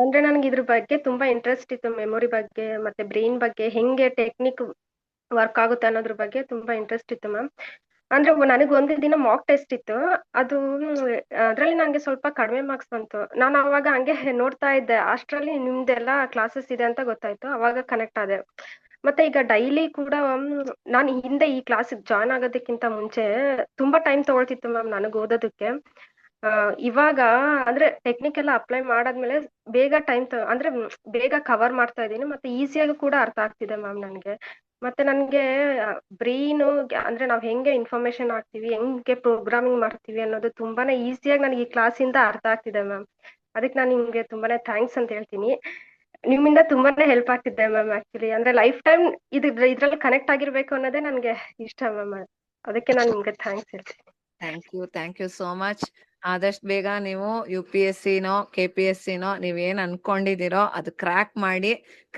ಅಂದ್ರೆ ನನ್ಗೆ ಇದ್ರ ಬಗ್ಗೆ ತುಂಬಾ ಇಂಟ್ರೆಸ್ಟ್ ಇತ್ತು. ಮೆಮೊರಿ ಬಗ್ಗೆ ಮತ್ತೆ ಬ್ರೈನ್ ಬಗ್ಗೆ ಹೆಂಗೆ ಟೆಕ್ನಿಕ್ ವರ್ಕ್ ಆಗುತ್ತೆ ಅನ್ನೋದ್ರ ಬಗ್ಗೆ ತುಂಬಾ ಇಂಟ್ರೆಸ್ಟ್ ಇತ್ತು ಮ್ಯಾಮ್. ಅಂದ್ರೆ ನನಗೆ ಒಂದು ದಿನ ಮಾಕ್ ಟೆಸ್ಟ್ ಇತ್ತು. ಅದು ಅದ್ರಲ್ಲಿ ನಂಗೆ ಸ್ವಲ್ಪ ಕಡಿಮೆ ಮಾರ್ಕ್ಸ್ ಬಂತು. ನಾನು ಅವಾಗ ಹಂಗೆ ನೋಡ್ತಾ ಇದ್ದೆ, ಅಷ್ಟ್ರಲ್ಲಿ ನಿಮ್ದೆಲ್ಲ ಕ್ಲಾಸಸ್ ಇದೆ ಅಂತ ಗೊತ್ತಾಯ್ತು. ಅವಾಗ ಕನೆಕ್ಟ್ ಆದೆ. ಮತ್ತೆ ಈಗ ಡೈಲಿ ಕೂಡ ನಾನು ಹಿಂದೆ ಈ ಕ್ಲಾಸ್ ಜಾಯ್ನ್ ಆಗೋದಕ್ಕಿಂತ ಮುಂಚೆ ತುಂಬಾ ಟೈಮ್ ತಗೊಳ್ತಿತ್ತು ಮ್ಯಾಮ್ ನನಗೆ ಓದೋದಕ್ಕೆ. ಇವಾಗ ಅಂದ್ರೆ ಟೆಕ್ನಿಕ್ ಎಲ್ಲ ಅಪ್ಲೈ ಮಾಡಾದ್ಮೇಲೆ ಬೇಗ ಅಂದ್ರೆ ಬೇಗ ಕವರ್ ಮಾಡ್ತಾ ಇದ್ದೀನಿ. ಮತ್ತೆ ಈಸಿಯಾಗಿ ಕೂಡ ಅರ್ಥ ಆಗ್ತಿದೆ ಮ್ಯಾಮ್ ನನಗೆ. ಮತ್ತೆ ನನ್ಗೆ ಬ್ರೈನು ಅಂದ್ರೆ ನಾವ್ ಹೆಂಗೆ ಇನ್ಫಾರ್ಮೇಶನ್ ಹಾಕ್ತಿವಿ, ಹೆಂಗೆ ಪ್ರೋಗ್ರಾಮಿಂಗ್ ಮಾಡ್ತೀವಿ ಅನ್ನೋದು ತುಂಬಾನೇ ಈಸಿಯಾಗಿ ನನಗೆ ಈ ಕ್ಲಾಸಿಂದ ಅರ್ಥ ಆಗ್ತಿದೆ ಮ್ಯಾಮ್. ಅದಕ್ಕೆ ನಾನು ನಿಮ್ಗೆ ತುಂಬಾನೇ ಥ್ಯಾಂಕ್ಸ್ ಅಂತ ಹೇಳ್ತೀನಿ. ನಿಮ್ಮಿಂದ ತುಂಬಾನೇ ಹೆಲ್ಪ್ ಆಗ್ತಿದೆ ಮ್ಯಾಮ್. ಆಕ್ಚುಲಿ ಅಂದ್ರೆ ಲೈಫ್ ಟೈಮ್ ಇದ್ರಲ್ಲಿ ಕನೆಕ್ಟ್ ಆಗಿರ್ಬೇಕು ಅನ್ನೋದೇ ನನ್ಗೆ ಇಷ್ಟ ಮ್ಯಾಮ್. ಅದಕ್ಕೆ ನಾನು ನಿಮ್ಗೆ ಥ್ಯಾಂಕ್ಸ್ ಹೇಳ್ತೀನಿ. Thank you so much. ಆದಷ್ಟು ಬೇಗ ನೀವು UPSC ನೋ KPSC ನೋ ನೀವೇನ್ ಅನ್ಕೊಂಡಿದಿರೋ ಅದು ಕ್ರ್ಯಾಕ್ ಮಾಡಿ